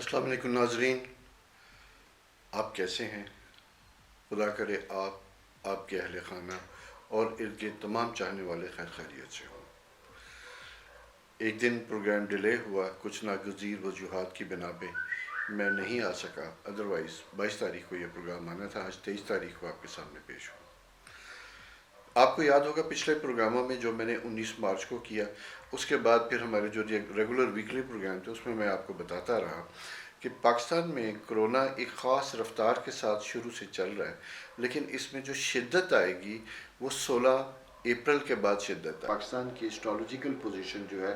السلام علیکم ناظرین، آپ کیسے ہیں؟ خدا کرے آپ کے اہل خانہ اور ارد گرد تمام چاہنے والے خیر خیریت سے ہوں۔ ایک دن پروگرام ڈیلے ہوا، کچھ ناگزیر وجوہات کی بنا پہ میں نہیں آ سکا، ادروائز 22 تاریخ کو یہ پروگرام آنا تھا۔ آج 23 تاریخ کو آپ کے سامنے پیش ہوں۔ آپ کو یاد ہوگا پچھلے پروگراموں میں جو میں نے 19 مارچ کو کیا، اس کے بعد پھر ہمارے جو ریگولر ویکلی پروگرام تھے اس میں آپ کو بتاتا رہا کہ پاکستان میں کرونا ایک خاص رفتار کے ساتھ شروع سے چل رہا ہے، لیکن اس میں جو شدت آئے گی وہ 16 اپریل کے بعد شدت ہے۔ پاکستان کی اسٹرالوجیکل پوزیشن جو ہے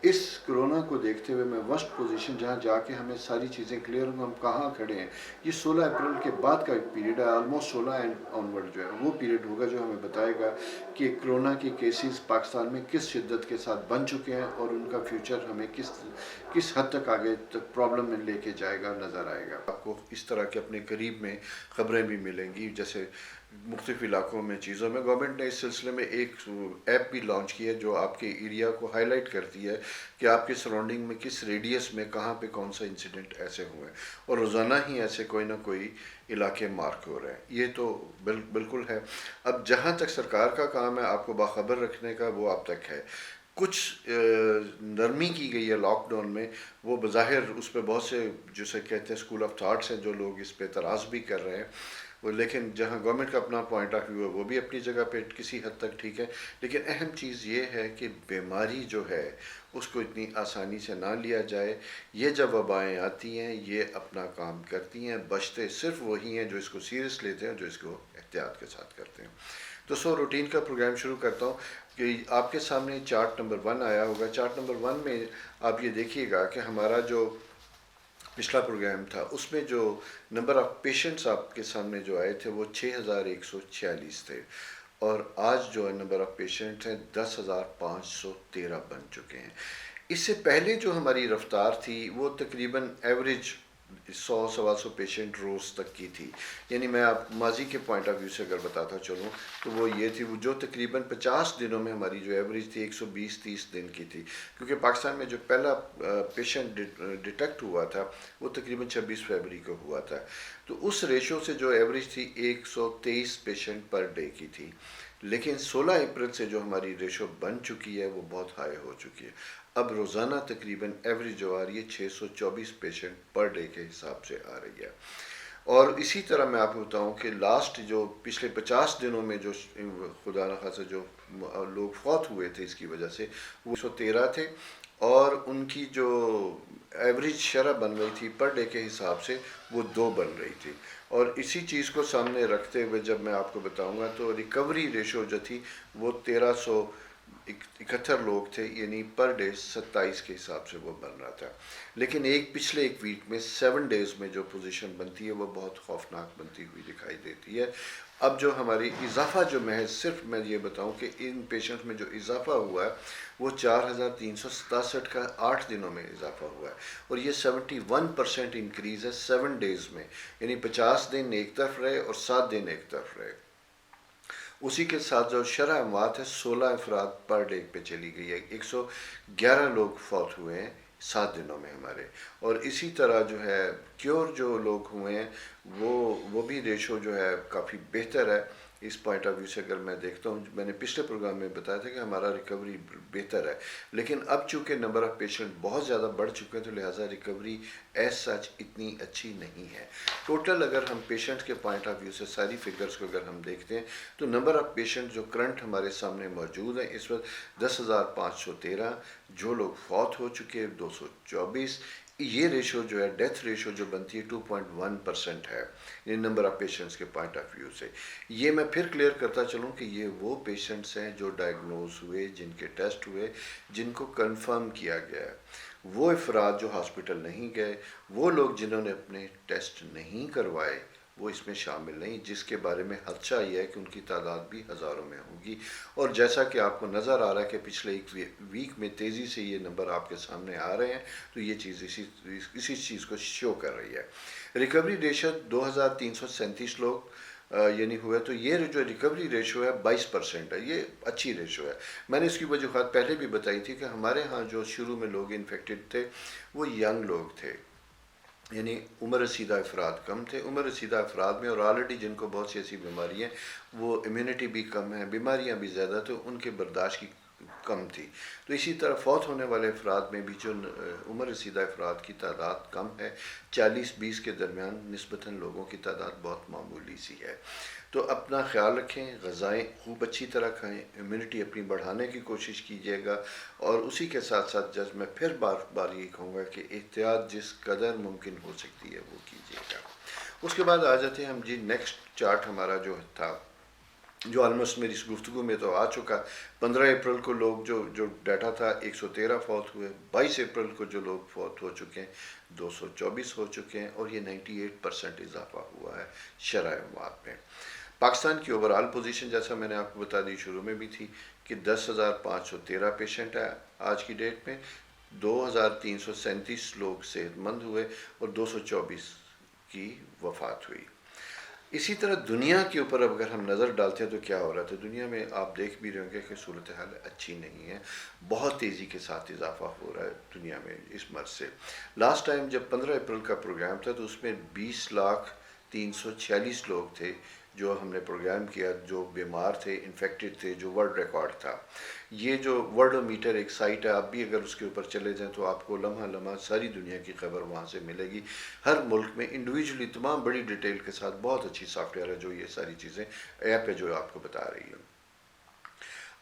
اس کرونا کو دیکھتے ہوئے میں ورسٹ پوزیشن جہاں جا کے ہمیں ساری چیزیں کلیئر ہوں ہم کہاں کھڑے ہیں، یہ 16 اپریل کے بعد کا ایک پیریڈ ہے، آلموسٹ 16 اینڈ آنورڈ جو ہے وہ پیریڈ ہوگا جو ہمیں بتائے گا کہ کرونا کے کیسز پاکستان میں کس شدت کے ساتھ بن چکے ہیں اور ان کا فیوچر ہمیں کس حد تک آگے تک پرابلم میں لے کے جائے گا، نظر آئے گا۔ آپ کو اس طرح کے اپنے قریب میں خبریں بھی ملیں گی، جیسے مختلف علاقوں میں چیزوں میں گورنمنٹ نے اس سلسلے میں ایک ایپ بھی لانچ کی ہے جو آپ کے ایریا کو ہائی لائٹ کرتی ہے کہ آپ کے سراؤنڈنگ میں کس ریڈیس میں کہاں پہ کون سا انسیڈنٹ ایسے ہوئے اور روزانہ ہی ایسے کوئی نہ کوئی علاقے مارک ہو رہے ہیں۔ یہ تو بالکل ہے۔ اب جہاں تک سرکار کا کام ہے آپ کو باخبر رکھنے کا، وہ اب تک ہے۔ کچھ نرمی کی گئی ہے لاک ڈاؤن میں، وہ بظاہر اس پہ بہت سے جسے کہتے ہیں اسکول آف تھاٹس ہیں جو لوگ اس پہ اعتراض بھی کر رہے ہیں، لیکن جہاں گورنمنٹ کا اپنا پوائنٹ آف ویو ہے وہ بھی اپنی جگہ پہ کسی حد تک ٹھیک ہے، لیکن اہم چیز یہ ہے کہ بیماری جو ہے اس کو اتنی آسانی سے نہ لیا جائے۔ یہ جب وبائیں آتی ہیں یہ اپنا کام کرتی ہیں، بچتے صرف وہی ہیں جو اس کو سیریس لیتے ہیں، جو اس کو احتیاط کے ساتھ کرتے ہیں۔ تو روٹین کا پروگرام شروع کرتا ہوں کہ آپ کے سامنے چارٹ نمبر 1 آیا ہوگا۔ چارٹ نمبر 1 میں آپ یہ دیکھیے گا کہ ہمارا جو پچھلا پروگرام تھا اس میں جو نمبر آف پیشنٹس آپ کے سامنے جو آئے تھے وہ 6146 تھے، اور آج جو نمبر آف پیشنٹس ہیں 10,513 بن چکے ہیں۔ اس سے پہلے جو ہماری رفتار تھی وہ تقریباً ایوریج 100-125 پیشنٹ روز تک کی تھی، یعنی میں آپ ماضی کے پوائنٹ آف ویو سے اگر بتاتا چلوں تو وہ یہ تھی، وہ جو تقریباً 50 دنوں میں ہماری جو ایوریج تھی 120-30 دن کی تھی، کیونکہ پاکستان میں جو پہلا پیشنٹ ڈیٹیکٹ ہوا تھا وہ تقریباً 26 فروری کو ہوا تھا، تو اس ریشو سے جو ایوریج تھی 123 پیشنٹ پر ڈے کی تھی، لیکن 16 اپریل سے جو ہماری ریشو بن چکی ہے وہ بہت ہائی ہو چکی ہے۔ اب روزانہ تقریباً ایوریج جو آ رہی ہے 624 پیشنٹ پر ڈے کے حساب سے آ رہی ہے۔ اور اسی طرح میں آپ کو بتاؤں کہ لاسٹ جو پچھلے 50 دنوں میں جو خدا نخواستہ جو لوگ فوت ہوئے تھے اس کی وجہ سے وہ 113 تھے، اور ان کی جو ایوریج شرح بن رہی تھی پر ڈے کے حساب سے وہ 2 بن رہی تھی۔ اور اسی چیز کو سامنے رکھتے ہوئے جب میں آپ کو بتاؤں گا تو ریکوری ریشو جو تھی وہ 1371 لوگ تھے، یعنی پر ڈے 27 کے حساب سے وہ بن رہا تھا، لیکن پچھلے ایک ویک میں 7 ڈیز میں جو پوزیشن بنتی ہے وہ بہت خوفناک بنتی ہوئی دکھائی دیتی ہے۔ اب جو ہماری اضافہ جو محض صرف میں یہ بتاؤں کہ ان پیشنٹ میں جو اضافہ ہوا ہے وہ 4367 کا 8 دنوں میں اضافہ ہوا ہے، اور یہ 71% انکریز ہے 7 ڈیز میں، یعنی 50 دن ایک طرف رہے اور 7 دن ایک طرف رہے۔ اسی کے ساتھ جو شرح اموات ہے 16 افراد پر ڈے پہ چلی گئی ہے، 111 لوگ فوت ہوئے ہیں 7 دنوں میں ہمارے، اور اسی طرح جو ہے کیور جو لوگ ہوئے ہیں وہ بھی ریشو جو ہے کافی بہتر ہے۔ اس پوائنٹ آف ویو سے اگر میں دیکھتا ہوں، میں نے پچھلے پروگرام میں بتایا تھا کہ ہمارا ریکوری بہتر ہے، لیکن اب چونکہ نمبر آف پیشنٹ بہت زیادہ بڑھ چکے ہیں تو لہٰذا ریکوری ایز سچ اتنی اچھی نہیں ہے۔ ٹوٹل اگر ہم پیشنٹ کے پوائنٹ آف ویو سے ساری فگرز کو اگر ہم دیکھتے ہیں تو نمبر آف پیشنٹ جو کرنٹ ہمارے سامنے موجود ہیں اس وقت 10,513، جو لوگ فوت ہو چکے 224، یہ ریشو جو ہے ڈیتھ ریشو جو بنتی ہے 2.1% ہے، یہ نمبر آف پیشنٹس کے پوائنٹ آف ویو سے۔ یہ میں پھر کلیئر کرتا چلوں کہ یہ وہ پیشنٹس ہیں جو ڈائگنوز ہوئے، جن کے ٹیسٹ ہوئے، جن کو کنفرم کیا گیا ہے۔ وہ افراد جو ہاسپٹل نہیں گئے، وہ لوگ جنہوں نے اپنے ٹیسٹ نہیں کروائے وہ اس میں شامل نہیں، جس کے بارے میں خدشہ یہ ہے کہ ان کی تعداد بھی ہزاروں میں ہوگی، اور جیسا کہ آپ کو نظر آ رہا ہے کہ پچھلے ایک ویک میں تیزی سے یہ نمبر آپ کے سامنے آ رہے ہیں، تو یہ چیز اسی چیز کو شو کر رہی ہے۔ ریکوری ریشو 2337 لوگ یعنی ہوئے، تو یہ جو ریکوری ریشو ہے 22% ہے، یہ اچھی ریشو ہے۔ میں نے اس کی وجوہات پہلے بھی بتائی تھی کہ ہمارے ہاں جو شروع میں لوگ انفیکٹڈ تھے وہ ینگ لوگ تھے، یعنی عمر رسیدہ افراد کم تھے. عمر رسیدہ افراد میں اور آلریڈی جن کو بہت سی ایسی بیماری ہیں وہ امیونٹی بھی کم ہے, بیماریاں بھی زیادہ تھے, ان کے برداشت کی کم تھی. تو اسی طرح فوت ہونے والے افراد میں بھی جو عمر رسیدہ افراد کی تعداد کم ہے, 40-20 کے درمیان نسبتاً لوگوں کی تعداد بہت معمولی سی ہے. تو اپنا خیال رکھیں, غذائیں خوب اچھی طرح کھائیں, امیونٹی اپنی بڑھانے کی کوشش کیجیے گا, اور اسی کے ساتھ ساتھ جج میں پھر بار بار یہ کہوں گا کہ احتیاط جس قدر ممکن ہو سکتی ہے وہ کیجیے گا. اس کے بعد آ جاتے ہیں ہم جی نیکسٹ چارٹ ہمارا جو تھا, جو آلموسٹ میری اس گفتگو میں تو آ چکا. 15 اپریل کو لوگ جو ڈیٹا تھا 113 فوت ہوئے, 22 اپریل کو جو لوگ فوت ہو چکے ہیں 224 ہو چکے ہیں, اور یہ 98% اضافہ ہوا ہے شرح اموات میں. پاکستان کی اوورال پوزیشن جیسا میں نے آپ کو بتا دی شروع میں بھی تھی کہ 10,513 پیشنٹ ہے آج کی ڈیٹ میں, 2,337 لوگ صحت مند ہوئے اور 224 کی وفات ہوئی. اسی طرح دنیا کے اوپر اب اگر ہم نظر ڈالتے ہیں تو کیا ہو رہا تھا دنیا میں, آپ دیکھ بھی رہے ہوں گے کہ صورتحال اچھی نہیں ہے, بہت تیزی کے ساتھ اضافہ ہو رہا ہے دنیا میں اس مرض سے. لاسٹ ٹائم جب 15 اپریل کا پروگرام تھا تو اس میں 20,346 لوگ تھے جو ہم نے پروگرام کیا, جو بیمار تھے, انفیکٹڈ تھے, جو ورلڈ ریکارڈ تھا. یہ جو ورلڈ میٹر ایک سائٹ ہے, آپ بھی اگر اس کے اوپر چلے جائیں تو آپ کو لمحہ لمحہ ساری دنیا کی خبر وہاں سے ملے گی. ہر ملک میں انڈیویجولی تمام بڑی ڈیٹیل کے ساتھ بہت اچھی سافٹ ویئر ہے جو یہ ساری چیزیں ایپ ہے جو آپ کو بتا رہی ہے.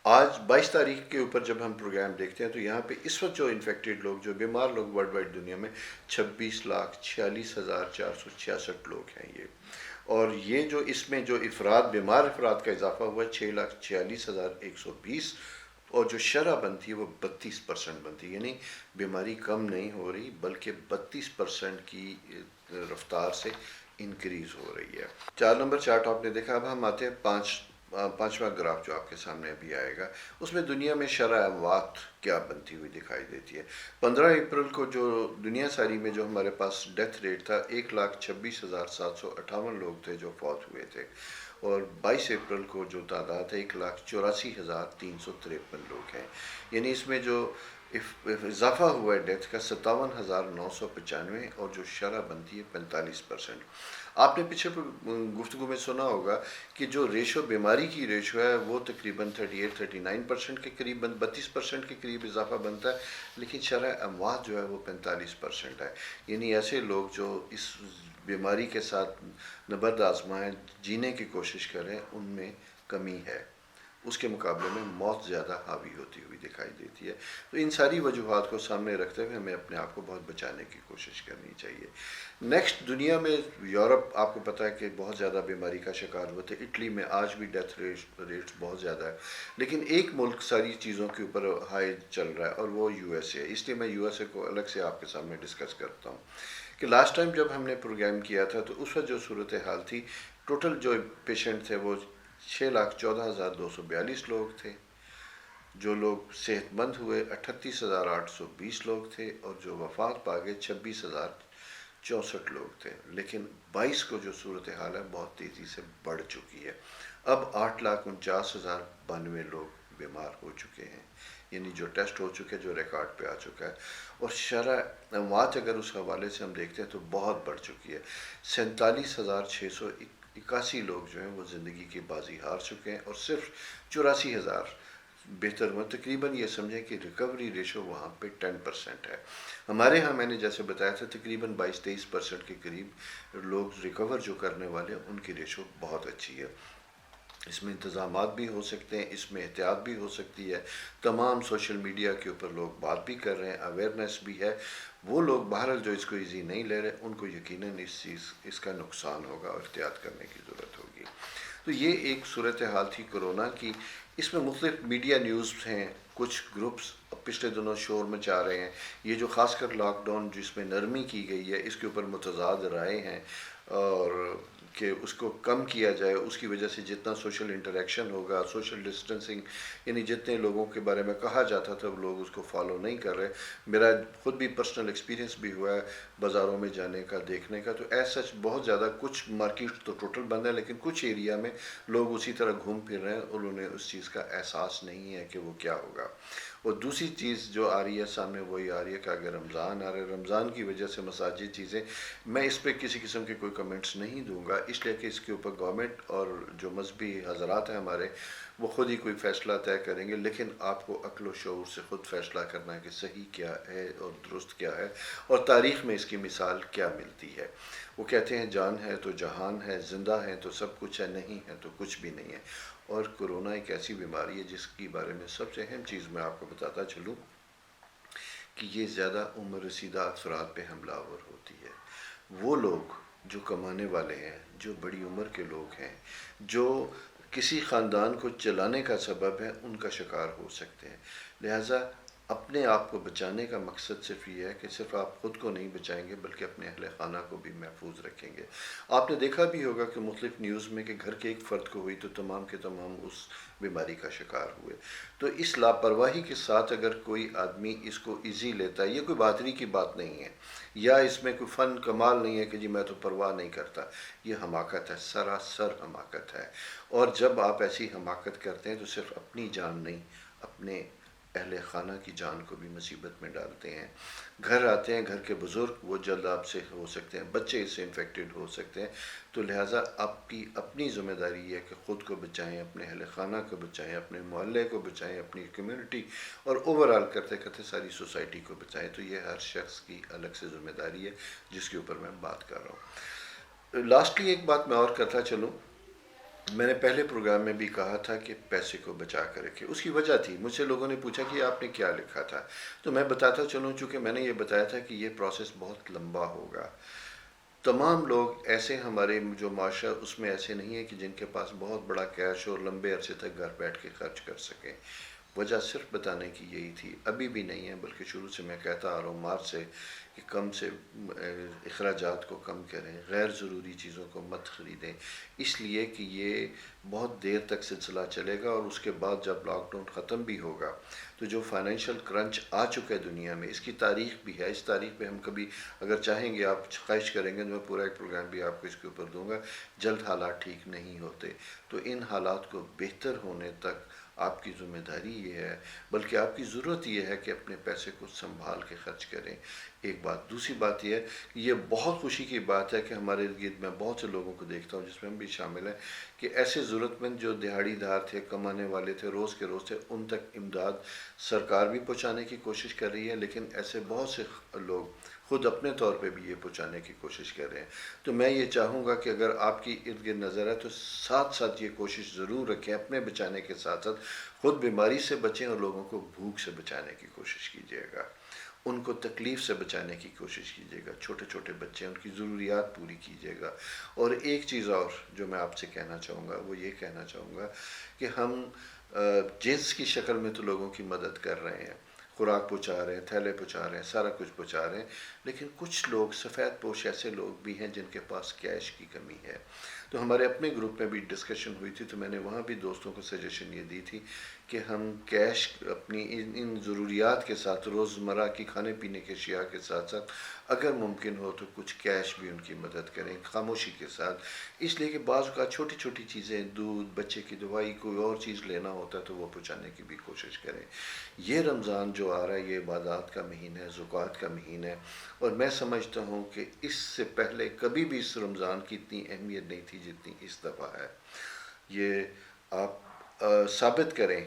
آج 22 تاریخ کے اوپر جب ہم پروگرام دیکھتے ہیں تو یہاں پہ اس وقت جو انفیکٹڈ لوگ, جو بیمار لوگ ورلڈ وائڈ دنیا میں 26,46,466 لوگ ہیں یہ. اور یہ جو اس میں جو افراد, بیمار افراد کا اضافہ ہوا ہے 6,46,120, اور جو شرح بنتی ہے وہ 32% بنتی ہے. یعنی بیماری کم نہیں ہو رہی بلکہ 32% کی رفتار سے انکریز ہو رہی ہے. 4 نمبر چارٹ آپ نے دیکھا. اب ہم آتے ہیں پانچواں گراف جو آپ کے سامنے ابھی آئے گا, اس میں دنیا میں شرح اموات کیا بنتی ہوئی دکھائی دیتی ہے. 15 اپریل کو جو دنیا ساری میں جو ہمارے پاس ڈیتھ ریٹ تھا 1,26,758 لوگ تھے جو فوت ہوئے تھے, اور 22 اپریل کو جو تعداد ہے 1,84,353 لوگ ہیں. یعنی اس میں جو اضافہ ہوا ہے ڈیتھ کا 57,995, اور جو شرح بنتی ہے 45%. آپ نے پیچھے گفتگو میں سنا ہوگا کہ جو ریشو, بیماری کی ریشو ہے وہ تقریباً 38-39% کے قریب 32% کے قریب اضافہ بنتا ہے, لیکن شرح اموات جو ہے وہ 45% ہے. یعنی ایسے لوگ جو اس بیماری کے ساتھ نبرد آزمائیں, جینے کی کوشش کریں, ان میں کمی ہے. اس کے مقابلے میں موت زیادہ حاوی ہوتی ہوئی دکھائی دیتی ہے. تو ان ساری وجوہات کو سامنے رکھتے ہوئے ہمیں اپنے آپ کو بہت بچانے کی کوشش کرنی چاہیے. نیکسٹ, دنیا میں یورپ آپ کو پتہ ہے کہ بہت زیادہ بیماری کا شکار ہوتے. اٹلی میں آج بھی ڈیتھ ریٹس بہت زیادہ ہے, لیکن ایک ملک ساری چیزوں کے اوپر ہائی چل رہا ہے اور وہ یو ایس اے. اس لیے میں یو ایس اے کو الگ سے آپ کے سامنے ڈسکس کرتا ہوں کہ لاسٹ ٹائم جب ہم نے پروگرام کیا تھا تو اس وقت جو صورتحال تھی, ٹوٹل جو پیشنٹ تھے وہ 6,14,242 لوگ تھے, جو لوگ صحت مند ہوئے 38,820 لوگ تھے, اور جو وفات پا گئے 26,064 لوگ تھے. لیکن 22 کو جو صورتحال ہے بہت تیزی سے بڑھ چکی ہے. اب 8,49,092 لوگ بیمار ہو چکے ہیں, یعنی جو ٹیسٹ ہو چکے, جو ریکارڈ پہ آ چکا ہے. اور شرح اموات اگر اس حوالے سے ہم دیکھتے ہیں تو بہت بڑھ چکی ہے. 47,681 لوگ جو ہیں وہ زندگی کی بازی ہار چکے ہیں, اور صرف 84,000 بہتر ہوا. تقریباً یہ سمجھیں کہ ریکوری ریشو وہاں پہ 10% ہے. ہمارے ہاں میں نے جیسے بتایا تھا تقریباً 22-23% کے قریب لوگ ریکور جو کرنے والے ہیں, ان کی ریشو بہت اچھی ہے. اس میں انتظامات بھی ہو سکتے ہیں, اس میں احتیاط بھی ہو سکتی ہے. تمام سوشل میڈیا کے اوپر لوگ بات بھی کر رہے ہیں, اویئرنیس بھی ہے. وہ لوگ بہرحال جو اس کو ایزی نہیں لے رہے, ان کو یقیناً اس کا نقصان ہوگا اور احتیاط کرنے کی ضرورت ہوگی. تو یہ ایک صورتحال تھی کرونا کی. اس میں مختلف میڈیا نیوز ہیں, کچھ گروپس پچھلے دنوں شور مچا رہے ہیں. یہ جو خاص کر لاک ڈاؤن جس میں نرمی کی گئی ہے, اس کے اوپر متضاد رائے ہیں, اور کہ اس کو کم کیا جائے. اس کی وجہ سے جتنا سوشل انٹریکشن ہوگا, سوشل ڈسٹنسنگ, یعنی جتنے لوگوں کے بارے میں کہا جاتا تھا وہ لوگ اس کو فالو نہیں کر رہے. میرا خود بھی پرسنل ایکسپیرینس بھی ہوا ہے بازاروں میں جانے کا, دیکھنے کا. تو ایسا بہت زیادہ کچھ مارکیٹ تو ٹوٹل بند ہے, لیکن کچھ ایریا میں لوگ اسی طرح گھوم پھر رہے ہیں اور انہیں اس چیز کا احساس نہیں ہے کہ وہ کیا ہوگا. اور دوسری چیز جو آ رہی ہے سامنے وہی آ رہی ہے کہ اگر رمضان آ رہا ہے, رمضان کی وجہ سے مساجد چیزیں, میں اس پہ کسی قسم کے کوئی کمنٹس نہیں دوں گا, اس لیے کہ اس کے اوپر گورنمنٹ اور جو مذہبی حضرات ہیں ہمارے وہ خود ہی کوئی فیصلہ طے کریں گے. لیکن آپ کو عقل و شعور سے خود فیصلہ کرنا ہے کہ صحیح کیا ہے اور درست کیا ہے, اور تاریخ میں اس کی مثال کیا ملتی ہے. وہ کہتے ہیں جان ہے تو جہان ہے, زندہ ہے تو سب کچھ ہے, نہیں ہے تو کچھ بھی نہیں ہے. اور کرونا ایک ایسی بیماری ہے جس کی بارے میں سب سے اہم چیز میں آپ کو بتاتا چلوں کہ یہ زیادہ عمر رسیدہ افراد پہ حملہ آور ہوتی ہے. وہ لوگ جو کمانے والے ہیں, جو بڑی عمر کے لوگ ہیں, جو کسی خاندان کو چلانے کا سبب ہے, ان کا شکار ہو سکتے ہیں. لہٰذا اپنے آپ کو بچانے کا مقصد صرف یہ ہے کہ صرف آپ خود کو نہیں بچائیں گے بلکہ اپنے اہل خانہ کو بھی محفوظ رکھیں گے. آپ نے دیکھا بھی ہوگا کہ مختلف نیوز میں کہ گھر کے ایک فرد کو ہوئی تو تمام کے تمام اس بیماری کا شکار ہوئے. تو اس لاپرواہی کے ساتھ اگر کوئی آدمی اس کو ایزی لیتا ہے, یہ کوئی بہادری کی بات نہیں ہے یا اس میں کوئی فن کمال نہیں ہے کہ جی میں تو پرواہ نہیں کرتا. یہ حماقت ہے, سراسر حماقت ہے. اور جب آپ ایسی حماقت کرتے ہیں تو صرف اپنی جان نہیں, اپنے اہل خانہ کی جان کو بھی مصیبت میں ڈالتے ہیں. گھر آتے ہیں, گھر کے بزرگ وہ جلد آپ سے ہو سکتے ہیں, بچے اس سے انفیکٹڈ ہو سکتے ہیں. تو لہٰذا آپ کی اپنی ذمہ داری ہے کہ خود کو بچائیں, اپنے اہل خانہ کو بچائیں, اپنے محلے کو بچائیں, اپنی کمیونٹی اور اوورآل کرتے کرتے ساری سوسائٹی کو بچائیں. تو یہ ہر شخص کی الگ سے ذمہ داری ہے جس کے اوپر میں بات کر رہا ہوں. لاسٹلی ایک بات میں اور کرتا چلوں, میں نے پہلے پروگرام میں بھی کہا تھا کہ پیسے کو بچا کر رکھے. اس کی وجہ تھی, مجھ سے لوگوں نے پوچھا کہ آپ نے کیا لکھا تھا, تو میں بتاتا چلوں چونکہ میں نے یہ بتایا تھا کہ یہ پروسیس بہت لمبا ہوگا. تمام لوگ ایسے ہمارے جو معاشرہ اس میں ایسے نہیں ہیں کہ جن کے پاس بہت بڑا کیش اور لمبے عرصے تک گھر بیٹھ کے خرچ کر سکیں. وجہ صرف بتانے کی یہی تھی, ابھی بھی نہیں ہے بلکہ شروع سے میں کہتا آ رہا ہوں مارچ سے کہ کم سے اخراجات کو کم کریں, غیر ضروری چیزوں کو مت خریدیں, اس لیے کہ یہ بہت دیر تک سلسلہ چلے گا. اور اس کے بعد جب لاک ڈاؤن ختم بھی ہوگا تو جو فائنینشیل کرنچ آ چکا ہے دنیا میں, اس کی تاریخ بھی ہے. اس تاریخ پہ ہم کبھی اگر چاہیں گے, آپ خواہش کریں گے تو میں پورا ایک پروگرام بھی آپ کو اس کے اوپر دوں گا. جلد حالات ٹھیک نہیں ہوتے, تو ان حالات کو بہتر ہونے تک آپ کی ذمہ داری یہ ہے, بلکہ آپ کی ضرورت یہ ہے کہ اپنے پیسے کو سنبھال کے خرچ کریں. ایک بات. دوسری بات یہ ہے کہ یہ بہت خوشی کی بات ہے کہ ہمارے ارد گرد میں بہت سے لوگوں کو دیکھتا ہوں, جس میں ہم بھی شامل ہیں, کہ ایسے ضرورت مند جو دہاڑی دار تھے, کمانے والے تھے, روز کے روز تھے, ان تک امداد سرکار بھی پہنچانے کی کوشش کر رہی ہے. لیکن ایسے بہت سے لوگ خود اپنے طور پہ بھی یہ پہنچانے کی کوشش کر رہے ہیں. تو میں یہ چاہوں گا کہ اگر آپ کی ارد گرد نظر ہے تو ساتھ ساتھ یہ کوشش ضرور رکھیں, اپنے بچانے کے ساتھ ساتھ خود بیماری سے بچیں اور لوگوں کو بھوک سے بچانے کی کوشش کیجیے گا, ان کو تکلیف سے بچانے کی کوشش کیجیے گا. چھوٹے چھوٹے بچے ہیں, ان کی ضروریات پوری کیجیے گا. اور ایک چیز اور جو میں آپ سے کہنا چاہوں گا وہ یہ کہنا چاہوں گا کہ ہم جنس کی شکل میں تو لوگوں کی مدد کر رہے ہیں, خوراک پہنچا رہے ہیں, تھیلے پہنچا رہے ہیں, سارا کچھ پہنچا رہے ہیں, لیکن کچھ لوگ سفید پوش ایسے لوگ بھی ہیں جن کے پاس کیش کی کمی ہے. تو ہمارے اپنے گروپ میں بھی ڈسکشن ہوئی تھی, تو میں نے وہاں بھی دوستوں کو سجیشن یہ دی تھی کہ ہم کیش اپنی ان ضروریات کے ساتھ, روزمرہ کی کھانے پینے کے اشیاء کے ساتھ ساتھ اگر ممکن ہو تو کچھ کیش بھی ان کی مدد کریں, خاموشی کے ساتھ. اس لیے کہ بعض اوقات چھوٹی چھوٹی چیزیں, دودھ, بچے کی دوائی, کوئی اور چیز لینا ہوتا ہے تو وہ پہنچانے کی بھی کوشش کریں. یہ رمضان جو آ رہا ہے یہ عبادات کا مہینہ ہے, زکوٰۃ کا مہینہ ہے, اور میں سمجھتا ہوں کہ اس سے پہلے کبھی بھی اس رمضان کی اتنی اہمیت نہیں تھی جتنی اس دفعہ ہے. یہ آپ ثابت کریں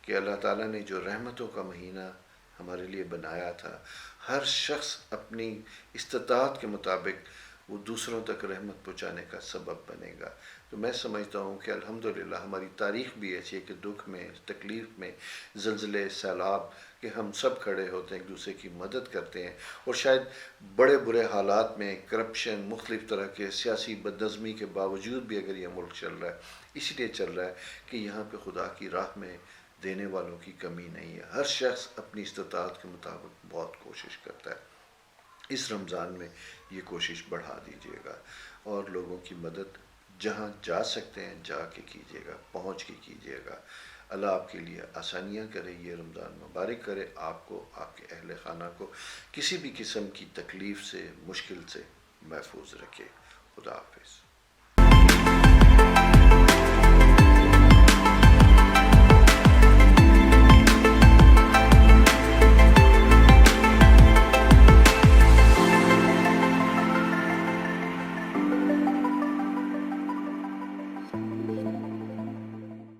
کہ اللہ تعالیٰ نے جو رحمتوں کا مہینہ ہمارے لیے بنایا تھا, ہر شخص اپنی استطاعت کے مطابق وہ دوسروں تک رحمت پہنچانے کا سبب بنے گا. تو میں سمجھتا ہوں کہ الحمدللہ ہماری تاریخ بھی ایسی ہے کہ دکھ میں, تکلیف میں, زلزلے, سیلاب, کہ ہم سب کھڑے ہوتے ہیں, ایک دوسرے کی مدد کرتے ہیں. اور شاید بڑے برے حالات میں, کرپشن, مختلف طرح کے سیاسی بدنظمی کے باوجود بھی اگر یہ ملک چل رہا ہے, اس لیے چل رہا ہے کہ یہاں پہ خدا کی راہ میں دینے والوں کی کمی نہیں ہے. ہر شخص اپنی استطاعت کے مطابق بہت کوشش کرتا ہے. اس رمضان میں یہ کوشش بڑھا دیجیے گا اور لوگوں کی مدد جہاں جا سکتے ہیں جا کے کیجیے گا، پہنچ کے کیجیے گا۔ اللہ آپ کے لیے آسانیاں کرے، یہ رمضان مبارک کرے، آپ کو، آپ کے اہل خانہ کو کسی بھی قسم کی تکلیف سے، مشکل سے محفوظ رکھے۔ خدا حافظ۔